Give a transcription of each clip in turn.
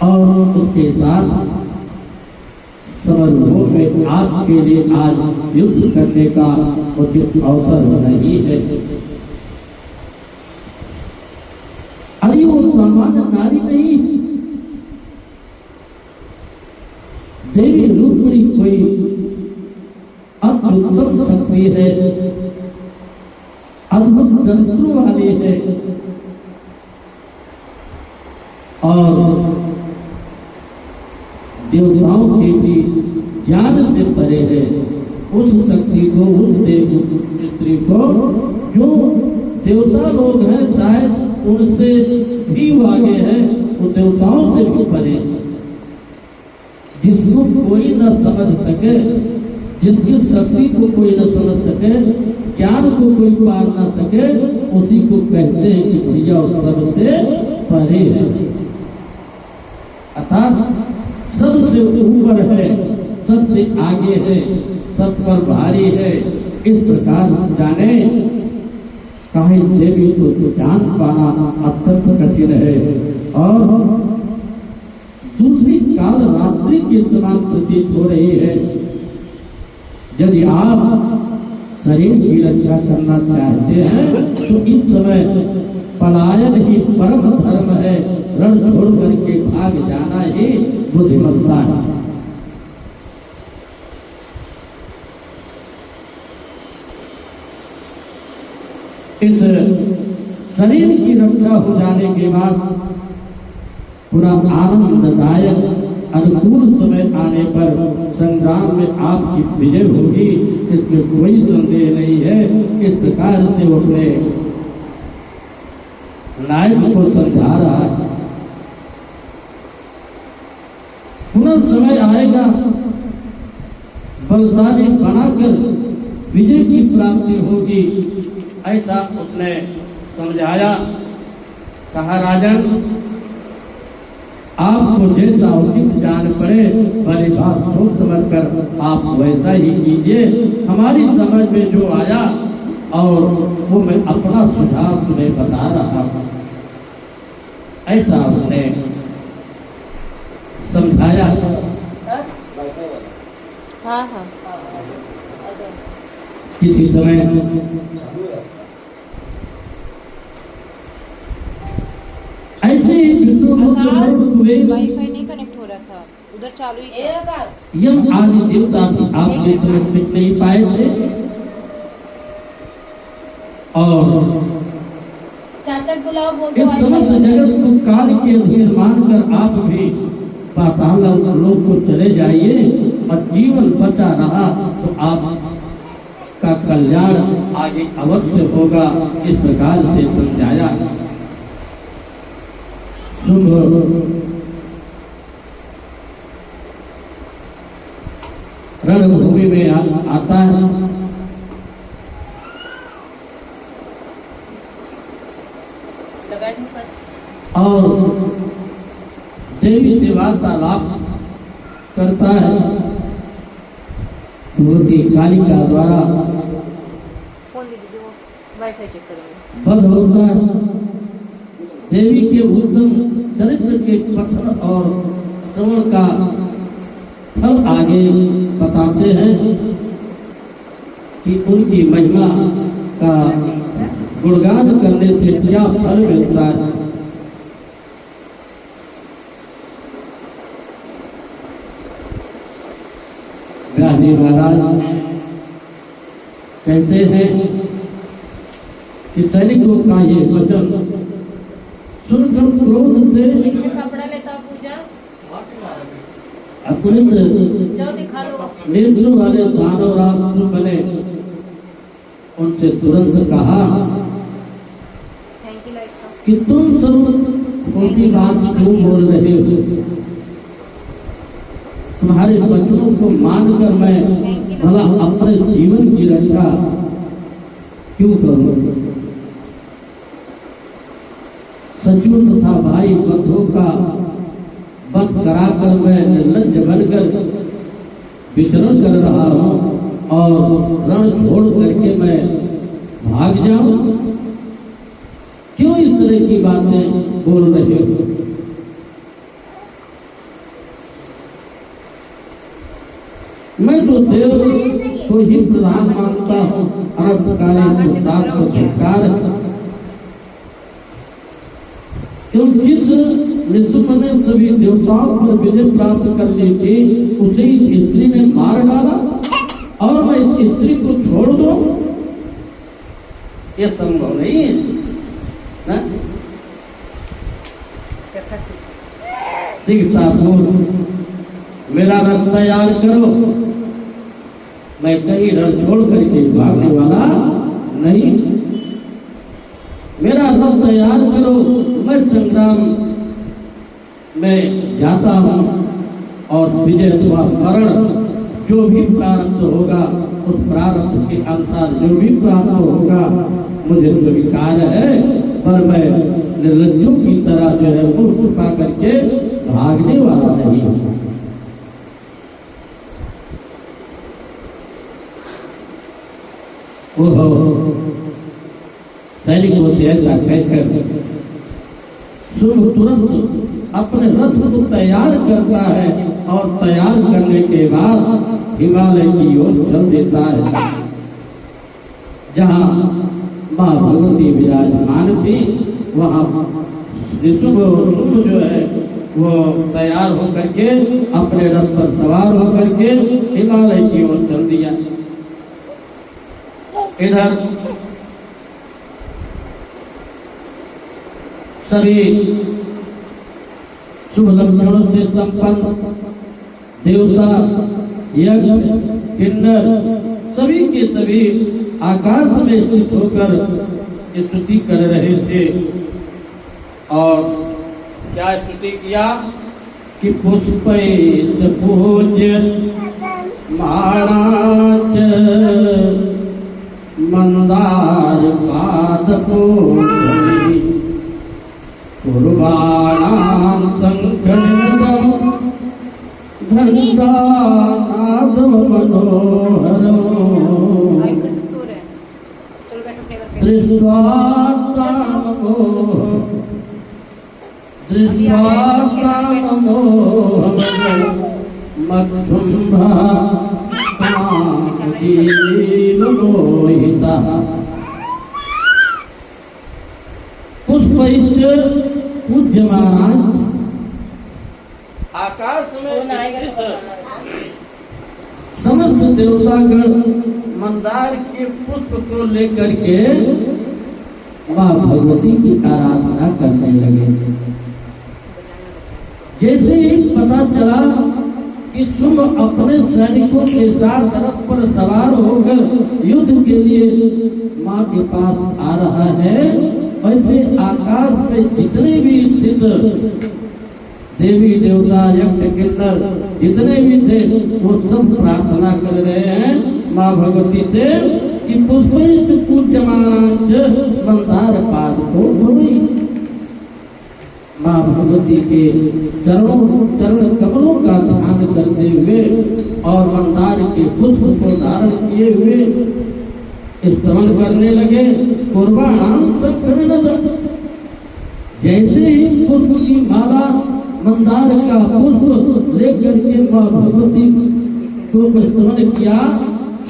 और उसके साथ समरभूमि में आपके लिए आज युद्ध करने का उचित अवसर नहीं है। अरे वो सामान्य नारी नहीं, देवी रूपणी कोई अद्भुतम शक्ति है, अद्भुत जंतु वाली है और देवताओं के भी ज्ञान से परे है। उस शक्ति को, उस देव स्त्री को जो देवता लोग हैं शायद उनसे भी आगे है, वो देवताओं से भी परे, जिसको कोई न समझ सके, जिसकी शक्ति को कोई न समझ सके, ज्ञान को कोई पार न सके, उसी को कहते हैं कि भैया सबसे परे है, अर्थात सबसे ऊपर है, सबसे आगे है, सब पर भारी है। इस प्रकार जाने काहे देवी को जान पाना अत्यंत कठिन है और दूसरी काल रात्रि के समान प्रतीत हो रही है। यदि आप शरीर की रक्षा करना चाहते हैं तो इस समय पलायन ही परम धर्म है, रण छोड़ करके भाग जाना ही बुद्धिमत्ता है। इस शरीर की रक्षा हो जाने के बाद पूरा आनंददायक अनुकूल समय आने पर संग्राम में आपकी विजय होगी, इसमें कोई संदेह नहीं है। इस प्रकार से वो अपने नायक को समझा रहा है। पुनः समय आएगा, बलशाली बनाकर विजय की प्राप्ति होगी, ऐसा उसने समझाया। कहा राजन, आपको जैसा उचित जान पड़े भली बात सोच समझ कर आप वैसा ही कीजिए। हमारी समझ में जो आया और वो मैं अपना सुझाव तुम्हें बता रहा हूँ, ऐसा उसने समझाया। हाँ हाँ। किसी समय ऐसे वाईफाई नहीं कनेक्ट हो रहा था, उधर चालू ही था। यम आदि देवता भी आपके समझ नहीं पाए थे और चाचा बुलाओ बोल इस समस्त जगत को काल के अधीन मानकर आप भी पाताल लोक को चले जाइए और जीवन बचा रहा तो आप का कल्याण आगे अवश्य होगा। इस प्रकार से समझाया। रणभूमि में आता है और देवी से वार्तालाप करता है। मूर्ति कालिका द्वारा फोन दे दीजिए, वो वाईफाई चेक करेंगे। बल होता है। देवी के उत्तम चरित्र के पठन और श्रवण का फल आगे बताते हैं कि उनकी महिमा का गुणगान करने से क्या फल मिलता है। गांधी महाराज कहते हैं कि सैनिकों का ये वचन सुनकर क्रोध से कपड़ा लेता पूजा अतुलित जाओ दिखा लो। नेत्रों वाले दानव राष्ट्र बने, उनसे तुरंत कहा कि तुम सब खोटी बात क्यों बोल रहे हो। तुम्हारे वचनों को मानकर मैं भला अपने जीवन की रक्षा क्यों करूं। सचिव तथा भाई बंधुओं का वध कराकर मैं निर्लज्ज बनकर विचरण कर रहा हूं और रण छोड़ करके मैं भाग जाऊं। क्यों इस तरह की बातें बोल रहे हो। मैं तो देव को ही प्रधान मानता हूँ, अनर्थकारी पुरुषार्थ को धिक्कार है। क्योंकि जिस नृसिंह ने सभी देवताओं पर विजय प्राप्त कर ली थी, उसे इस स्त्री ने मार डाला और मैं इस स्त्री को छोड़ दूं, यह संभव नहीं है ना? सीतापुर मेरा रथ तैयार करो, मैं कहीं रण छोड़ करके भागने वाला नहीं। मेरा रथ तैयार करो, मैं संग्राम में जाता हूँ और विजय अथवा मरण जो भी प्रारब्ध होगा, उस प्रारब्ध के अनुसार जो भी प्राप्त होगा मुझे स्वीकार है, पर मैं निर्लज्जों की तरह जो है वो कृपा करके भागने वाला नहीं हूँ। सैनिकों से ऐसा कहकर शुभ तुरंत अपने रथ को तैयार करता है और तैयार करने के बाद हिमालय की ओर चल देता है। जहाँ माँ भगवती विराजमान थी, वहाँ शुभ जो है वो तैयार होकर के अपने रथ पर सवार होकर के हिमालय की ओर चल दिया। इधर सभी शुभ लक्षणों से संपन्न देवता, यज्ञ, किन्नर सभी के सभी आकाश में स्थित होकर स्तुति कर रहे थे। और क्या स्तुति किया कि पुष्पैत पूज्य माणाच मंदार पादपोषणी कुर्बाणां संकलितं घंटानादं मनोहरं दृष्ट्वा पुष्पैश्च पूज्यमानां आकाश में समस्त देवतागण मंदार के पुष्प को लेकर के माँ भगवती की आराधना करने लगे। जैसे ही पता चला कि तुम अपने सैनिकों के साथ रथ पर सवार होकर युद्ध के लिए माँ के पास आ रहा है, वैसे आकाश में जितने भी स्थित देवी देवता यज्ञ किन्नर जितने भी थे वो सब प्रार्थना कर रहे हैं माँ भगवती से कि पुष्पैश्च पूज्यमानांच मंदार पादपोषणी। माँ भगवती के चरण कमलों का ध्यान करते हुए और मंदार के पुष्प को धारण किए हुए स्तमन करने लगे। कुर्बाणां संकलितं, जैसे ही पुष्प की माला मंदार का पुष्प लेकर के माँ भगवती को स्तमन किया,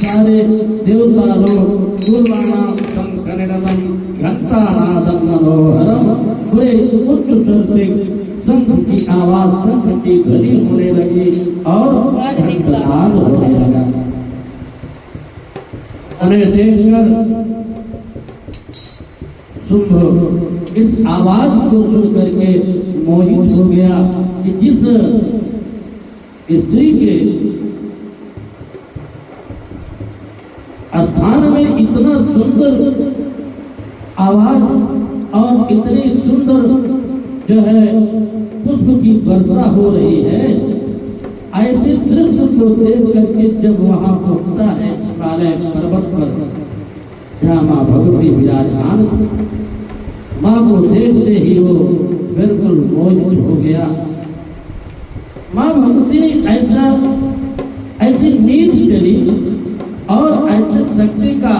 सारे देवता लोग कुर्बाणां संकलितं घंटानादं मनोहरं, बड़े उच्च स्वर से शंख की आवाज, शंख की ध्वनि होने लगी और घंटानाद होने लगा। उन्हें देखकर शुंभ इस आवाज को सुन करके मोहित हो गया कि जिस स्त्री के स्थान में इतना सुंदर आवाज और इतनी सुंदर जो है पुष्प की वर्षा हो रही है, ऐसे दृश्य को देख करके जब वहां पहुंचता है हिमालय पर्वत पर जहाँ माँ भगवती विराजमान थी, माँ को देखते ही वो बिल्कुल मोहित हो गया। माँ भगवती ने ऐसी नींद चली और ऐसे शक्ति का,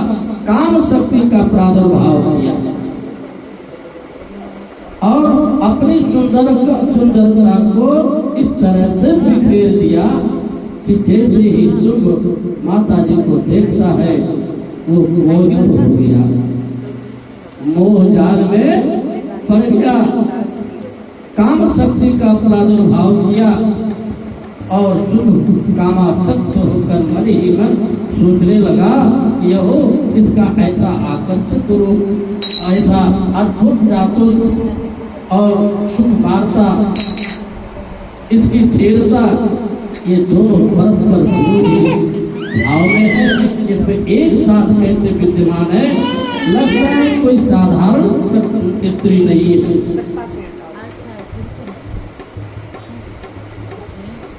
काम शक्ति का प्रादुर्भाव किया और अपनी सुंदरता को इस तरह से बिखेर दिया कि जैसे ही शुभ माता जी को देखता है वो मोहित हो गया, मोह जाल में पड़ गया, काम शक्ति का प्रादुर्भाव किया और शुभ कामासक्त होकर मन ही मन सोचने लगा कि यहो इसका ऐसा आकर्षक रूप, ऐसा अद्भुत जातुर और सुख वार्ता, इसकी धीरता, ये दोनों परस्पर विरोधी भाव में है, इसमें एक साथ कैसे विद्यमान है, लगता है कोई साधारण स्त्री नहीं है।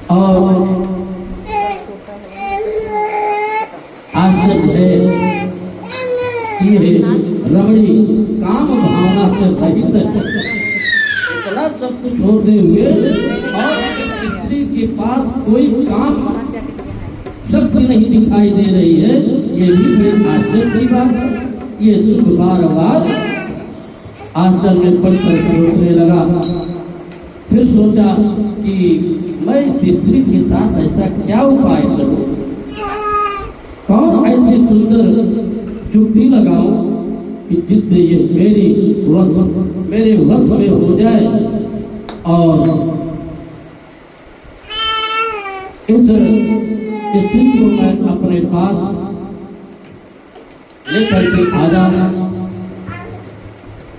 और आश्चर्य है ये रमणी काम भावना से रहित है, इतना सब कुछ होते हुए और स्त्री के पास कोई काम शक्ति नहीं दिखाई दे रही है, ये भी बड़ी आश्चर्य की बात है। ये दुख बार बार आश्चर्य में पड़कर सोचने लगा, फिर सोचा कि मैं इस स्त्री के साथ ऐसा क्या उपाय करूं, कौन ऐसी सुंदर जुक्ति लगाऊं कि जिससे ये मेरे वश में हो जाए और इस स्त्री को मैं अपने पास लेकर के आ जाऊं।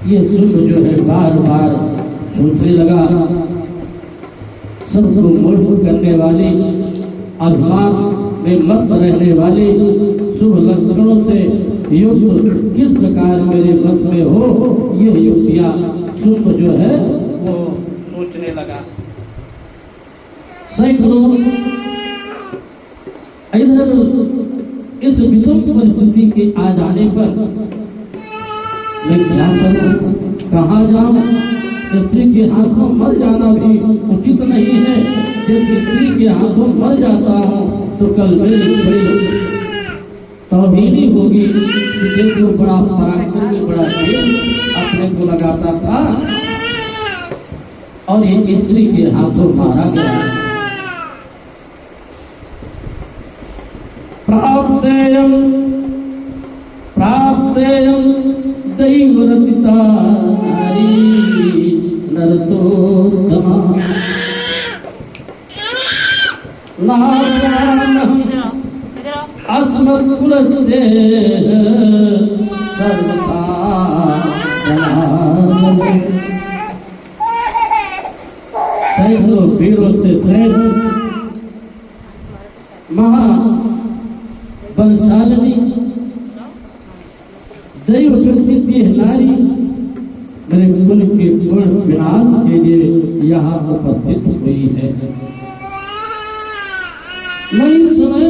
ये सुन जो है बार बार सोचने लगा, सबको मोहित करने वाली, अभिमान में मत रहने वाली, शुभ लक्षणों से युक्त किस प्रकार मेरे वश में हो, ये युक्तियां शुभ जो है वो सोचने लगा। सैकड़ों इधर इस विषम परिस्थिति के आ जाने पर मैं क्या करूं, कहाँ जाऊं, स्त्री के हाथों मर जाना भी उचित नहीं है। जब स्त्री के हाथों मर जाता हूँ तो कल मेरी बड़ी तौहीनी होगी, जो बड़ा पराक्रम में बड़ा खेल अपने को लगाता था और ये स्त्री के हाथों मारा गया। प्राप्तेयं दैवरचिता नारी नरतोत्तमा नारायणं अस्मत्कुलस्य सर्वथा जनार्दन। सैकड़ों वीरों से श्रेष्ठ महा बलशालिनी दैव प्रसिद्धि नारी मेरे कुल के पूर्ण विनाश के लिए यहाँ उपस्थित हुई है। मैं इस समय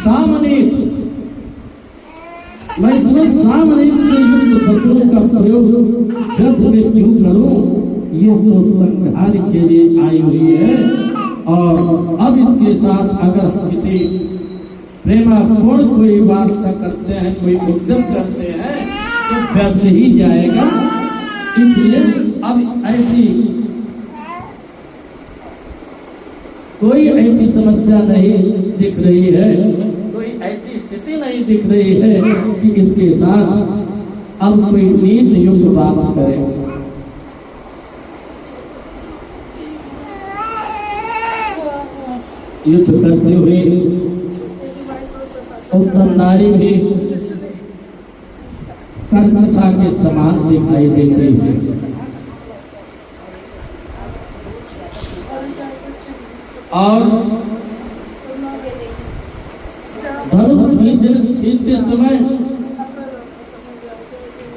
सामने से युक्त शत्रुओं का प्रयोग व्यर्थ में क्यों करूं, ये तो संहार के लिए आई हुई है और अब इसके साथ अगर हम किसी प्रेमापूर्ण कोई वार्ता करते हैं, कोई उद्यम करते हैं तो व्यर्थ ही जाएगा। इसलिए अब ऐसी कोई ऐसी समस्या नहीं दिख रही है, कोई ऐसी स्थिति नहीं दिख रही है कि इसके साथ अब कोई नीत युक्त बात करे। युद्ध करते हुए उत्तर नारी भी कर्कशा के समान दिखाई देती है और धनुष खींचते समय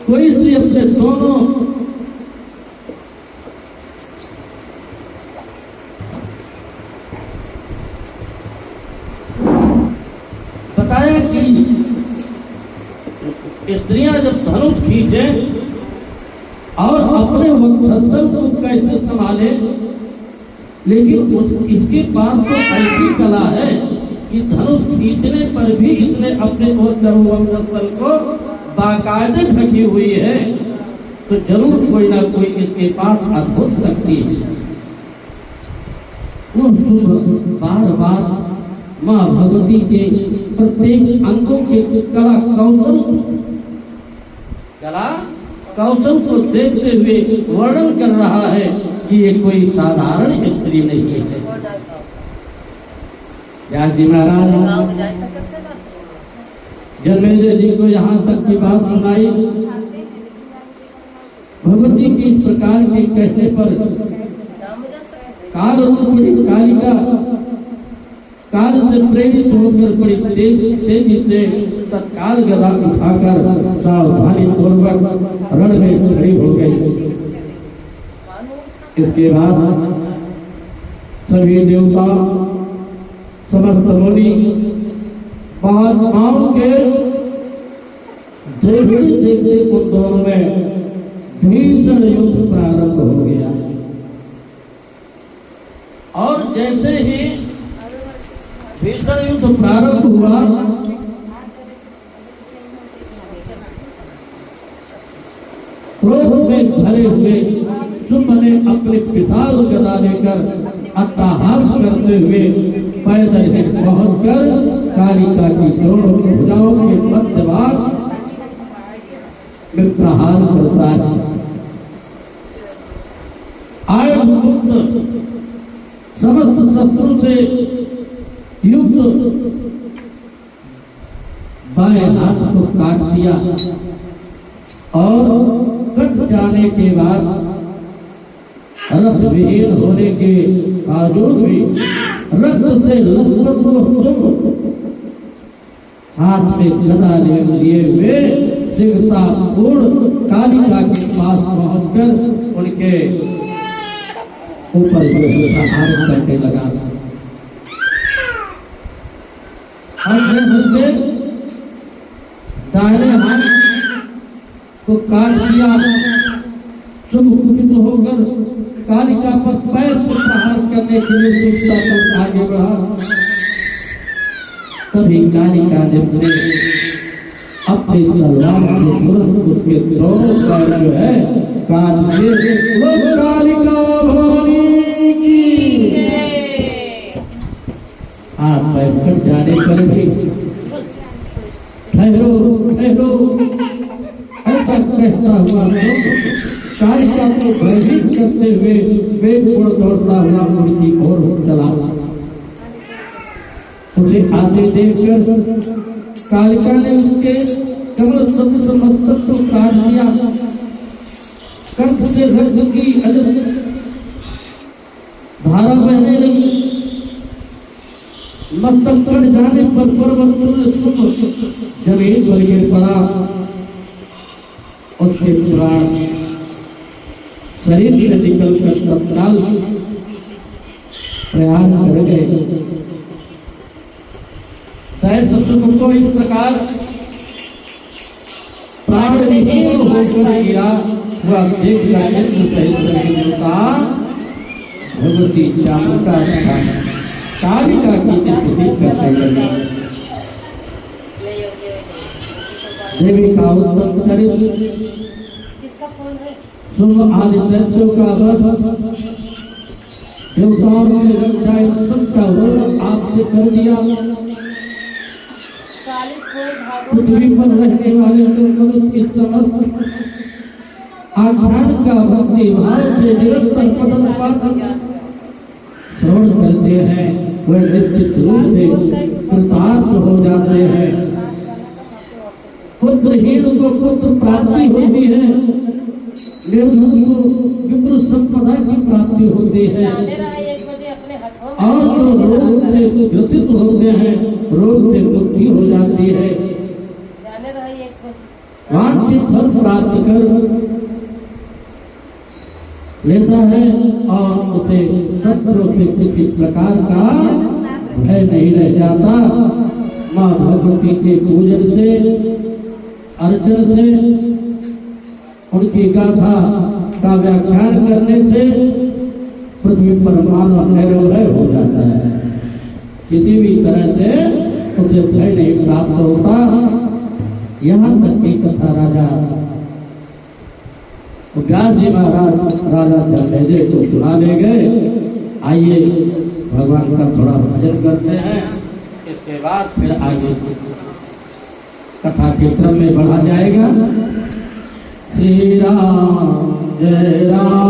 कोई स्त्री अपने दोनों बताया कि स्त्रियां जब धनुष खींचे और अपने वक्षस्थल को कैसे संभाले, लेकिन इसके पास तो ऐसी कला है कि धनुष खींचने पर भी इसने अपने वक्षस्थल को बाकायदे ढकी हुई है, तो जरूर कोई ना कोई इसके पास अद्भुत शक्ति है। वो शुभ बार बार माँ भगवती के प्रत्येक अंगों के कला कौशल को देखते हुए वर्णन कर रहा है कि ये कोई साधारण स्त्री नहीं है। व्यास जी महाराज जन्मेजय जी को यहाँ तक की बात सुनाई। भगवती के इस प्रकार के कहने पर काल रूपी कालिका काल से प्रेरित होकर बड़ी तेजी से तत्काल गदा उठाकर सावधानी पूर्वक रण में खड़ी हो गई। इसके बाद सभी देवता समस्त मुनि महात्माओं के देखते देखते उन दोनों में भीषण युद्ध प्रारंभ हो गया। और जैसे ही भीषण युद्ध प्रारंभ हुआ, क्रोध में भरे हुए शुंभ ने अपने विशाल गदा लेकर अट्टहास करते हुए पैदल ही पहुंचकर कालिका की दोनों भुजाओं के मध्य भाग में प्रहार करता है। आय पुत्र समस्त शत्रु से युद्ध बाएं हाथ को काट दिया और कट जाने के बाद रक्त विहीन होने के बावजूद भी रक्त से लथपथ हाथ में गदा लिए हुए शीघ्रतापूर्ण कालिका के पास पहुंचकर उनके ऊपर प्रहार करने लगा। हंसते दाहिने हाथ को काट दिया। शुभ कुपित होकर कालिका पर पैर से प्रहार करने के लिए शीघ्रता आगे बढ़ा। तभी कालिका ने अपनी तलवार से तुरंत उसके दोनों पैर जो है काट दिए। वो कालिका भवानी की हाथ पैर कट जाने पर भी ठहरो ठहरो ऐसा कहता हुआ कालिका को भयभीत करते हुए वेगपूर्ण दौड़ता हुआ उनकी ओर चला। उसे आते देखकर कालिका ने उसके कमल सदृश मस्तक को काट दिया। कंठ से रक्त की अजब धारा बहने लगी। मस्तक कट जाने पर पर्वत जमीन पर गिर पड़ा। उसके प्राण शरीर से निकलकर तत्काल प्रयास कर गए। दैत्य को इस प्रकार प्राण विहीन होकर गिरा हुआ देखकर भगवती चामुंडा कालिका की स्तुति करने लगी। देवी का उत्तम चरित्र किसका फोन है? सुन आदि दैत्यों का वध, देवताओं ने रक्षा सबका वर्णन आपसे कर दिया। 40 पृथ्वी पर रहने वाले मनुष्य की समस्त आख्यान का भक्ति भाव से निरंतर पठन पाठ श्रवण करते हैं, वह निश्चित रूप से कृतार्थ हो जाते हैं। पुत्रहीन को पुत्र प्राप्ति होती है, निर्धन को विपुल संपदा की प्राप्ति होती है, और जो रोग से ग्रसित होते हैं रोग से मुक्ति हो जाती है। वांछित फल प्राप्त कर लेता है और उसे शत्रुओं से किसी प्रकार का भय नहीं रह जाता। माँ भगवती के पूजन से अर्चन से उनकी गाथा का व्याख्यान करने से पृथ्वी पर मानव निरोधय हो जाता है। किसी भी तरह से उसे भय नहीं प्राप्त होता। यहाँ तक की कथा राजा व्यास जी महाराज राजा जन्मेजय को सुना ले गए। आइए भगवान का थोड़ा भजन करते हैं, इसके बाद फिर आगे कथा के क्रम में बढ़ा जाएगा। श्री राम जय राम।